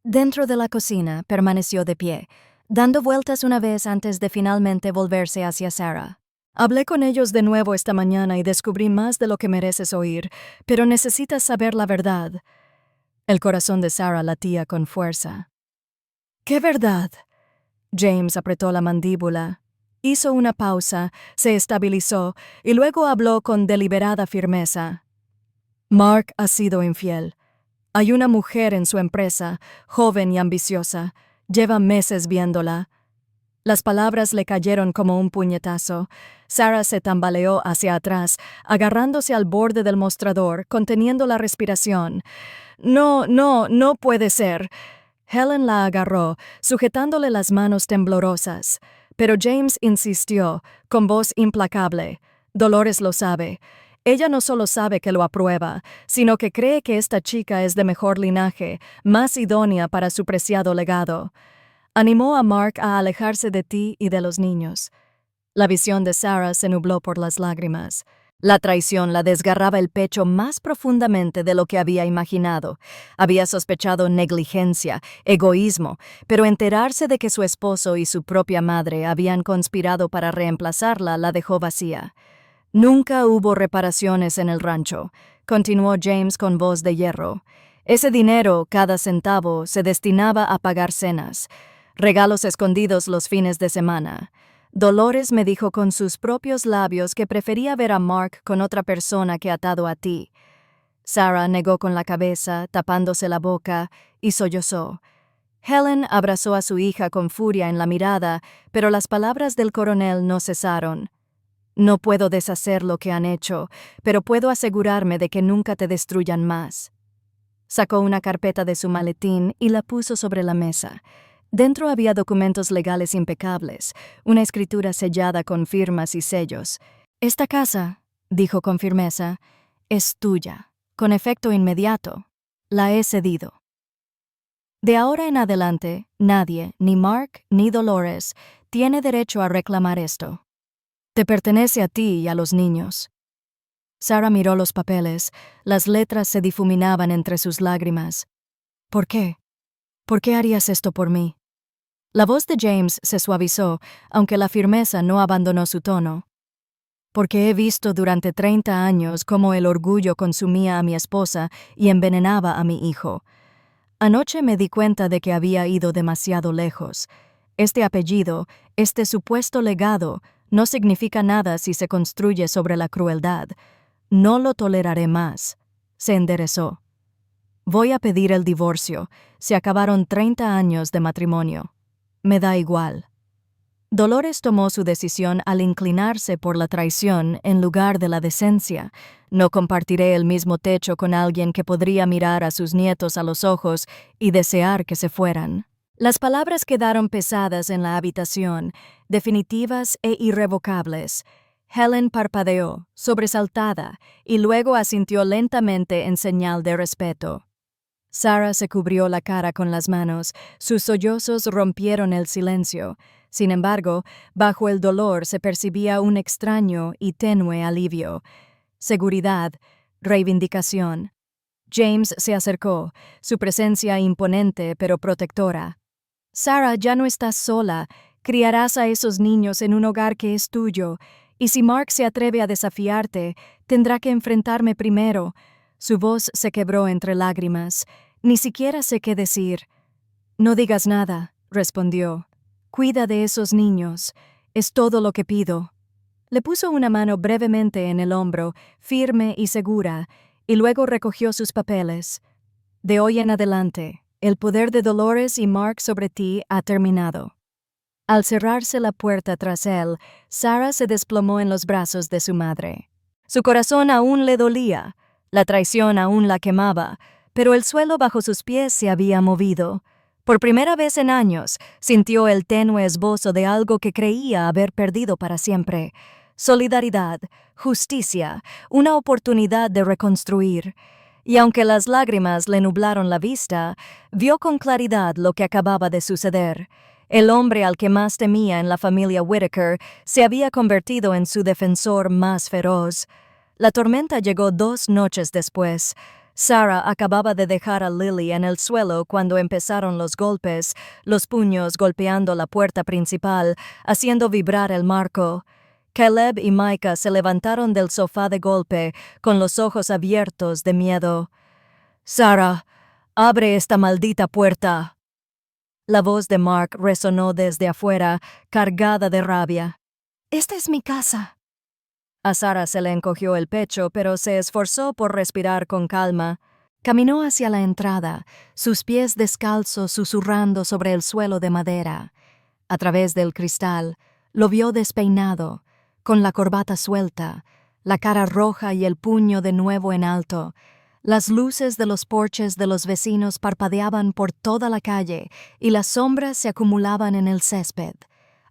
Dentro de la cocina permaneció de pie, dando vueltas una vez antes de finalmente volverse hacia Sarah. «Hablé con ellos de nuevo esta mañana y descubrí más de lo que mereces oír, pero necesitas saber la verdad». El corazón de Sarah latía con fuerza. «¿Qué verdad?» James apretó la mandíbula. Hizo una pausa, se estabilizó y luego habló con deliberada firmeza. «Mark ha sido infiel. Hay una mujer en su empresa, joven y ambiciosa. Lleva meses viéndola». Las palabras le cayeron como un puñetazo. Sarah se tambaleó hacia atrás, agarrándose al borde del mostrador, conteniendo la respiración. No puede ser». Helen la agarró, sujetándole las manos temblorosas. Pero James insistió, con voz implacable. «Dolores lo sabe. Ella no solo sabe que lo aprueba, sino que cree que esta chica es de mejor linaje, más idónea para su preciado legado. Animó a Mark a alejarse de ti y de los niños. La visión de Sarah se nubló por las lágrimas. La traición la desgarraba el pecho más profundamente de lo que había imaginado. Había sospechado negligencia, egoísmo, pero enterarse de que su esposo y su propia madre habían conspirado para reemplazarla la dejó vacía. Nunca hubo reparaciones en el rancho, continuó James con voz de hierro. Ese dinero, cada centavo, se destinaba a pagar cenas, regalos escondidos los fines de semana. Dolores me dijo con sus propios labios que prefería ver a Mark con otra persona que atado a ti. Sarah negó con la cabeza, tapándose la boca, y sollozó. Helen abrazó a su hija con furia en la mirada, pero las palabras del coronel no cesaron. No puedo deshacer lo que han hecho, pero puedo asegurarme de que nunca te destruyan más. Sacó una carpeta de su maletín y la puso sobre la mesa. Dentro había documentos legales impecables, una escritura sellada con firmas y sellos. «Esta casa», dijo con firmeza, «es tuya, con efecto inmediato. La he cedido. De ahora en adelante, nadie, ni Mark ni Dolores, tiene derecho a reclamar esto. Te pertenece a ti y a los niños». Sarah miró los papeles. Las letras se difuminaban entre sus lágrimas. «¿Por qué? ¿Por qué harías esto por mí?» La voz de James se suavizó, aunque la firmeza no abandonó su tono. «Porque he visto durante 30 años cómo el orgullo consumía a mi esposa y envenenaba a mi hijo. Anoche me di cuenta de que había ido demasiado lejos. Este apellido, este supuesto legado, no significa nada si se construye sobre la crueldad. No lo toleraré más». Se enderezó. «Voy a pedir el divorcio. Se acabaron 30 años de matrimonio. Me da igual». Dolores tomó su decisión al inclinarse por la traición en lugar de la decencia. «No compartiré el mismo techo con alguien que podría mirar a sus nietos a los ojos y desear que se fueran». Las palabras quedaron pesadas en la habitación, definitivas e irrevocables. Helen parpadeó, sobresaltada, y luego asintió lentamente en señal de respeto. Sarah se cubrió la cara con las manos. Sus sollozos rompieron el silencio. Sin embargo, bajo el dolor se percibía un extraño y tenue alivio. Seguridad, reivindicación. James se acercó, su presencia imponente pero protectora. «Sarah, ya no estás sola. Criarás a esos niños en un hogar que es tuyo. Y si Mark se atreve a desafiarte, tendrá que enfrentarme primero». Su voz se quebró entre lágrimas. «Ni siquiera sé qué decir». «No digas nada», respondió. «Cuida de esos niños. Es todo lo que pido». Le puso una mano brevemente en el hombro, firme y segura, y luego recogió sus papeles. «De hoy en adelante, el poder de Dolores y Mark sobre ti ha terminado». Al cerrarse la puerta tras él, Sarah se desplomó en los brazos de su madre. Su corazón aún le dolía, la traición aún la quemaba, pero el suelo bajo sus pies se había movido. Por primera vez en años, sintió el tenue esbozo de algo que creía haber perdido para siempre. Solidaridad, justicia, una oportunidad de reconstruir. Y aunque las lágrimas le nublaron la vista, vio con claridad lo que acababa de suceder. El hombre al que más temía en la familia Whittaker se había convertido en su defensor más feroz. La tormenta llegó 2 noches después. Sarah acababa de dejar a Lily en el suelo cuando empezaron los golpes, los puños golpeando la puerta principal, haciendo vibrar el marco. Caleb y Micah se levantaron del sofá de golpe, con los ojos abiertos de miedo. «Sarah, abre esta maldita puerta». La voz de Mark resonó desde afuera, cargada de rabia. «Esta es mi casa». A Sarah se le encogió el pecho, pero se esforzó por respirar con calma. Caminó hacia la entrada, sus pies descalzos susurrando sobre el suelo de madera. A través del cristal, lo vio despeinado, con la corbata suelta, la cara roja y el puño de nuevo en alto. Las luces de los porches de los vecinos parpadeaban por toda la calle y las sombras se acumulaban en el césped.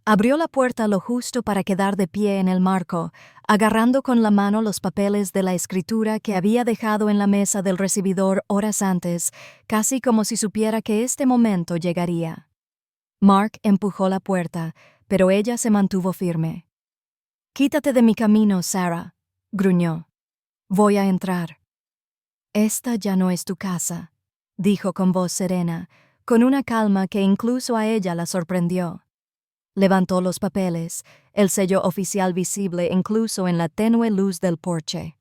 Abrió la puerta lo justo para quedar de pie en el marco, agarrando con la mano los papeles de la escritura que había dejado en la mesa del recibidor horas antes, casi como si supiera que este momento llegaría. Mark empujó la puerta, pero ella se mantuvo firme. «Quítate de mi camino, Sarah», gruñó. «Voy a entrar». «Esta ya no es tu casa», dijo con voz serena, con una calma que incluso a ella la sorprendió. Levantó los papeles, el sello oficial visible incluso en la tenue luz del porche.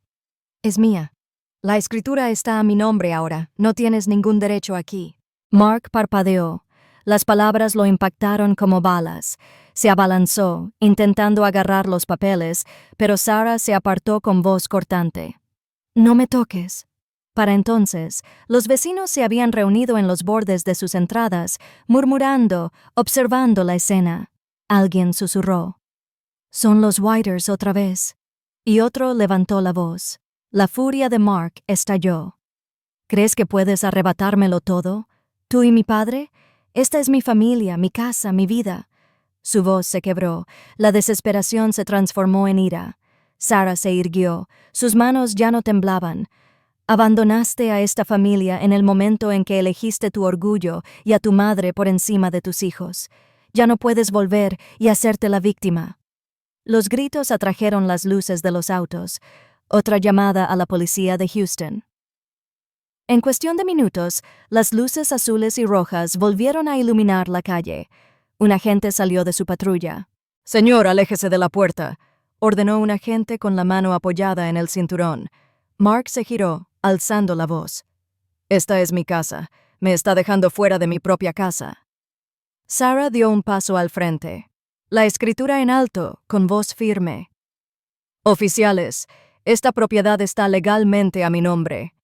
«Es mía. La escritura está a mi nombre ahora. No tienes ningún derecho aquí». Mark parpadeó. Las palabras lo impactaron como balas. Se abalanzó, intentando agarrar los papeles, pero Sarah se apartó con voz cortante. «No me toques». Para entonces, los vecinos se habían reunido en los bordes de sus entradas, murmurando, observando la escena. Alguien susurró. «Son los Whiters otra vez». Y otro levantó la voz. La furia de Mark estalló. «¿Crees que puedes arrebatármelo todo? ¿Tú y mi padre? Esta es mi familia, mi casa, mi vida». Su voz se quebró. La desesperación se transformó en ira. Sarah se irguió. Sus manos ya no temblaban. «Abandonaste a esta familia en el momento en que elegiste tu orgullo y a tu madre por encima de tus hijos. Ya no puedes volver y hacerte la víctima». Los gritos atrajeron las luces de los autos. Otra llamada a la policía de Houston. En cuestión de minutos, las luces azules y rojas volvieron a iluminar la calle. Un agente salió de su patrulla. «Señor, aléjese de la puerta», ordenó un agente con la mano apoyada en el cinturón. Mark se giró, alzando la voz. «Esta es mi casa. Me está dejando fuera de mi propia casa». Sarah dio un paso al frente. La escritura en alto, con voz firme. «Oficiales, esta propiedad está legalmente a mi nombre.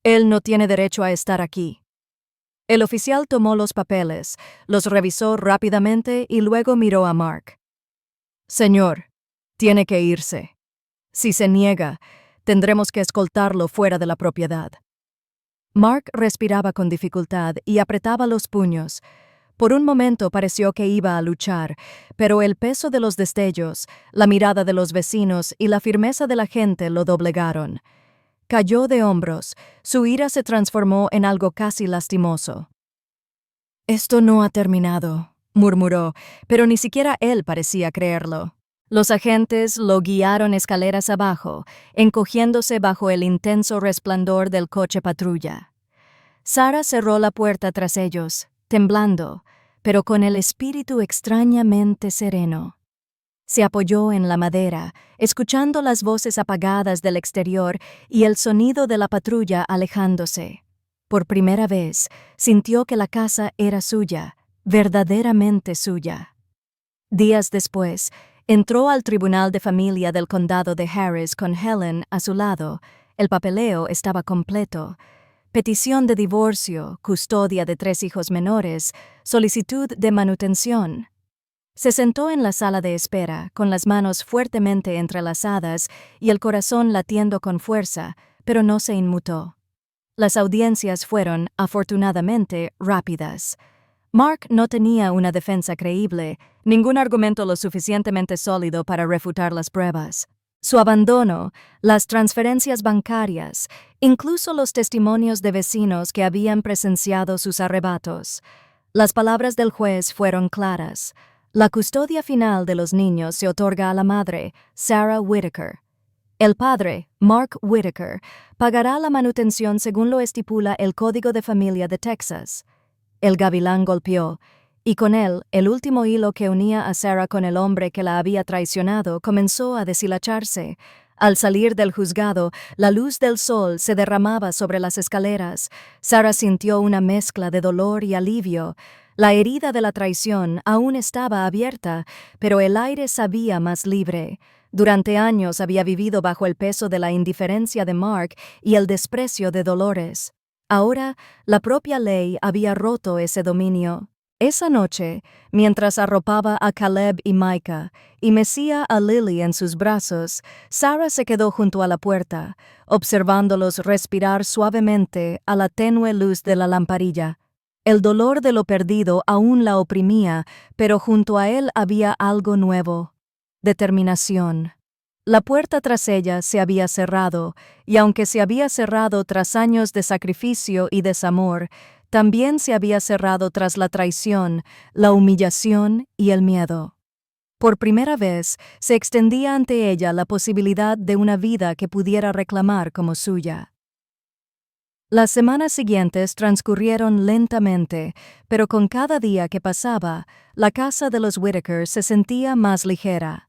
Él no tiene derecho a estar aquí». El oficial tomó los papeles, los revisó rápidamente y luego miró a Mark. «Señor, tiene que irse. Si se niega, tendremos que escoltarlo fuera de la propiedad». Mark respiraba con dificultad y apretaba los puños. Por un momento pareció que iba a luchar, pero el peso de los destellos, la mirada de los vecinos y la firmeza de la gente lo doblegaron. Cayó de hombros, su ira se transformó en algo casi lastimoso. «Esto no ha terminado», murmuró, pero ni siquiera él parecía creerlo. Los agentes lo guiaron escaleras abajo, encogiéndose bajo el intenso resplandor del coche patrulla. Sarah cerró la puerta tras ellos, temblando, pero con el espíritu extrañamente sereno. Se apoyó en la madera, escuchando las voces apagadas del exterior y el sonido de la patrulla alejándose. Por primera vez, sintió que la casa era suya, verdaderamente suya. Días después, entró al Tribunal de Familia del Condado de Harris con Helen a su lado. El papeleo estaba completo. Petición de divorcio, custodia de 3 hijos menores, solicitud de manutención. Se sentó en la sala de espera, con las manos fuertemente entrelazadas y el corazón latiendo con fuerza, pero no se inmutó. Las audiencias fueron, afortunadamente, rápidas. Mark no tenía una defensa creíble, ningún argumento lo suficientemente sólido para refutar las pruebas. Su abandono, las transferencias bancarias, incluso los testimonios de vecinos que habían presenciado sus arrebatos. Las palabras del juez fueron claras. La custodia final de los niños se otorga a la madre, Sarah Whitaker. El padre, Mark Whitaker, pagará la manutención según lo estipula el Código de Familia de Texas. El gavilán golpeó, y con él, el último hilo que unía a Sarah con el hombre que la había traicionado comenzó a deshilacharse. Al salir del juzgado, la luz del sol se derramaba sobre las escaleras. Sarah sintió una mezcla de dolor y alivio. La herida de la traición aún estaba abierta, pero el aire sabía más libre. Durante años había vivido bajo el peso de la indiferencia de Mark y el desprecio de Dolores. Ahora, la propia ley había roto ese dominio. Esa noche, mientras arropaba a Caleb y Micah y mecía a Lily en sus brazos, Sarah se quedó junto a la puerta, observándolos respirar suavemente a la tenue luz de la lamparilla. El dolor de lo perdido aún la oprimía, pero junto a él había algo nuevo: determinación. La puerta tras ella se había cerrado, y aunque se había cerrado tras años de sacrificio y desamor, también se había cerrado tras la traición, la humillación y el miedo. Por primera vez, se extendía ante ella la posibilidad de una vida que pudiera reclamar como suya. Las semanas siguientes transcurrieron lentamente, pero con cada día que pasaba, la casa de los Whittaker se sentía más ligera.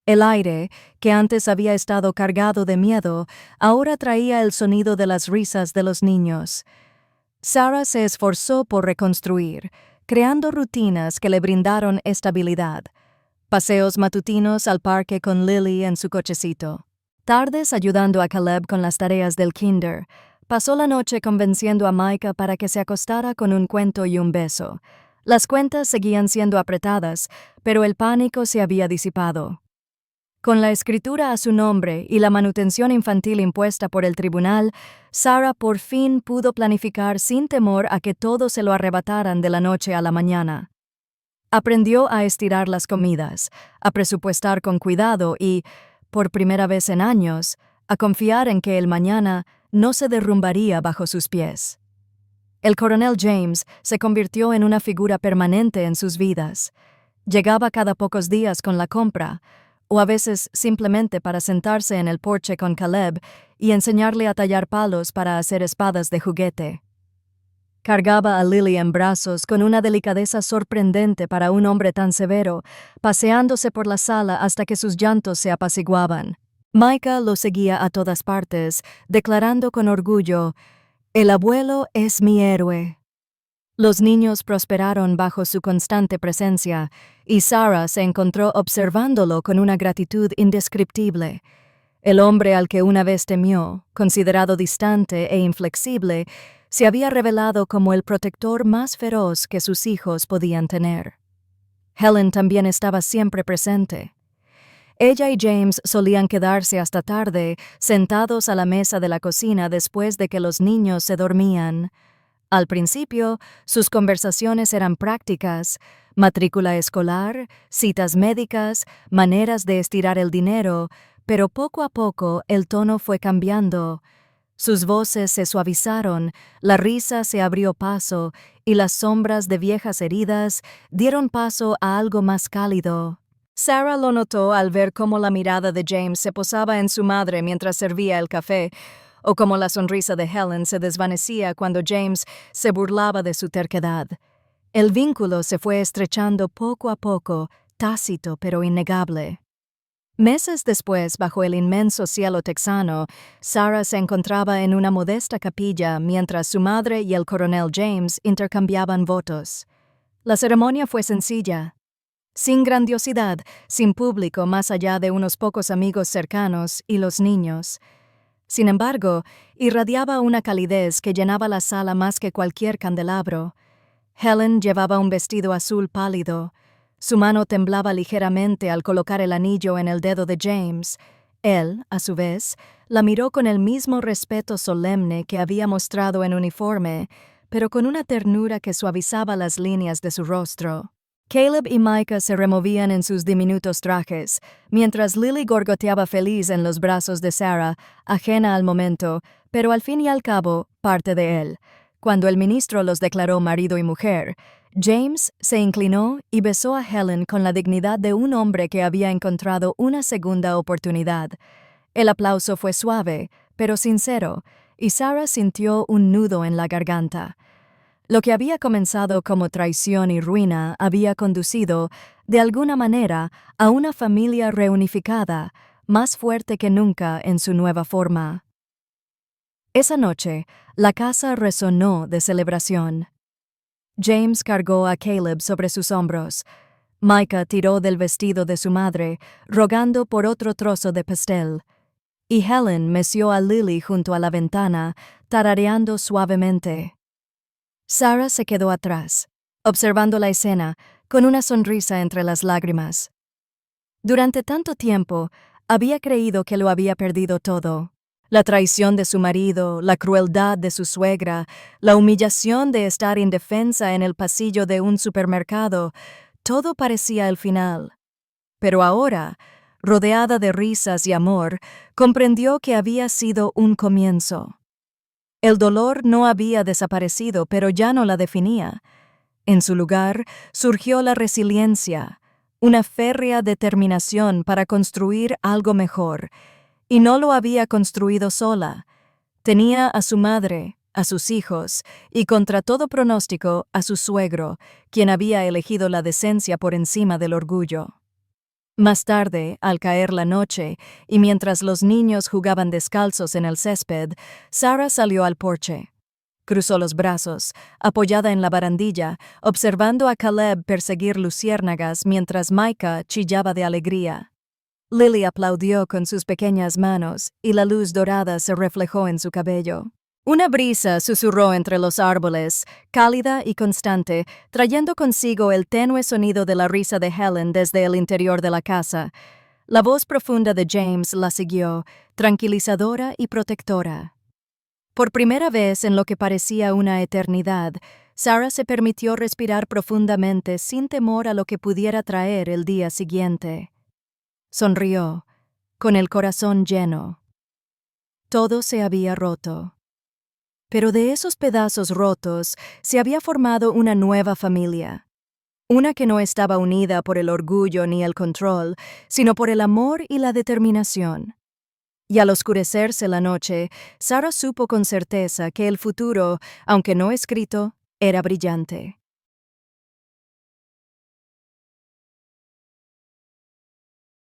El aire, que antes había estado cargado de miedo, ahora traía el sonido de las risas de los niños. Sarah se esforzó por reconstruir, creando rutinas que le brindaron estabilidad. Paseos matutinos al parque con Lily en su cochecito. Tardes ayudando a Caleb con las tareas del kinder. Pasó la noche convenciendo a Micah para que se acostara con un cuento y un beso. Las cuentas seguían siendo apretadas, pero el pánico se había disipado. Con la escritura a su nombre y la manutención infantil impuesta por el tribunal, Sarah por fin pudo planificar sin temor a que todo se lo arrebataran de la noche a la mañana. Aprendió a estirar las comidas, a presupuestar con cuidado y, por primera vez en años, a confiar en que el mañana no se derrumbaría bajo sus pies. El coronel James se convirtió en una figura permanente en sus vidas. Llegaba cada pocos días con la compra, o a veces simplemente para sentarse en el porche con Caleb y enseñarle a tallar palos para hacer espadas de juguete. Cargaba a Lily en brazos con una delicadeza sorprendente para un hombre tan severo, paseándose por la sala hasta que sus llantos se apaciguaban. Micah lo seguía a todas partes, declarando con orgullo, «El abuelo es mi héroe». Los niños prosperaron bajo su constante presencia, y Sarah se encontró observándolo con una gratitud indescriptible. El hombre al que una vez temió, considerado distante e inflexible, se había revelado como el protector más feroz que sus hijos podían tener. Helen también estaba siempre presente. Ella y James solían quedarse hasta tarde, sentados a la mesa de la cocina después de que los niños se dormían. Al principio, sus conversaciones eran prácticas: matrícula escolar, citas médicas, maneras de estirar el dinero, pero poco a poco el tono fue cambiando. Sus voces se suavizaron, la risa se abrió paso y las sombras de viejas heridas dieron paso a algo más cálido. Sarah lo notó al ver cómo la mirada de James se posaba en su madre mientras servía el café, o cómo la sonrisa de Helen se desvanecía cuando James se burlaba de su terquedad. El vínculo se fue estrechando poco a poco, tácito pero innegable. Meses después, bajo el inmenso cielo texano, Sarah se encontraba en una modesta capilla mientras su madre y el coronel James intercambiaban votos. La ceremonia fue sencilla, sin grandiosidad, sin público más allá de unos pocos amigos cercanos y los niños. Sin embargo, irradiaba una calidez que llenaba la sala más que cualquier candelabro. Helen llevaba un vestido azul pálido. Su mano temblaba ligeramente al colocar el anillo en el dedo de James. Él, a su vez, la miró con el mismo respeto solemne que había mostrado en uniforme, pero con una ternura que suavizaba las líneas de su rostro. Caleb y Micah se removían en sus diminutos trajes, mientras Lily gorgoteaba feliz en los brazos de Sarah, ajena al momento, pero al fin y al cabo, parte de él. Cuando el ministro los declaró marido y mujer, James se inclinó y besó a Helen con la dignidad de un hombre que había encontrado una segunda oportunidad. El aplauso fue suave, pero sincero, y Sarah sintió un nudo en la garganta. Lo que había comenzado como traición y ruina había conducido, de alguna manera, a una familia reunificada, más fuerte que nunca en su nueva forma. Esa noche, la casa resonó de celebración. James cargó a Caleb sobre sus hombros. Micah tiró del vestido de su madre, rogando por otro trozo de pastel. Y Helen meció a Lily junto a la ventana, tarareando suavemente. Sarah se quedó atrás, observando la escena, con una sonrisa entre las lágrimas. Durante tanto tiempo, había creído que lo había perdido todo. La traición de su marido, la crueldad de su suegra, la humillación de estar indefensa en el pasillo de un supermercado, todo parecía el final. Pero ahora, rodeada de risas y amor, comprendió que había sido un comienzo. El dolor no había desaparecido, pero ya no la definía. En su lugar, surgió la resiliencia, una férrea determinación para construir algo mejor, y no lo había construido sola. Tenía a su madre, a sus hijos, y contra todo pronóstico, a su suegro, quien había elegido la decencia por encima del orgullo. Más tarde, al caer la noche, y mientras los niños jugaban descalzos en el césped, Sarah salió al porche. Cruzó los brazos, apoyada en la barandilla, observando a Caleb perseguir luciérnagas mientras Micah chillaba de alegría. Lily aplaudió con sus pequeñas manos, y la luz dorada se reflejó en su cabello. Una brisa susurró entre los árboles, cálida y constante, trayendo consigo el tenue sonido de la risa de Helen desde el interior de la casa. La voz profunda de James la siguió, tranquilizadora y protectora. Por primera vez en lo que parecía una eternidad, Sarah se permitió respirar profundamente sin temor a lo que pudiera traer el día siguiente. Sonrió, con el corazón lleno. Todo se había roto. Pero de esos pedazos rotos se había formado una nueva familia. Una que no estaba unida por el orgullo ni el control, sino por el amor y la determinación. Y al oscurecerse la noche, Sarah supo con certeza que el futuro, aunque no escrito, era brillante.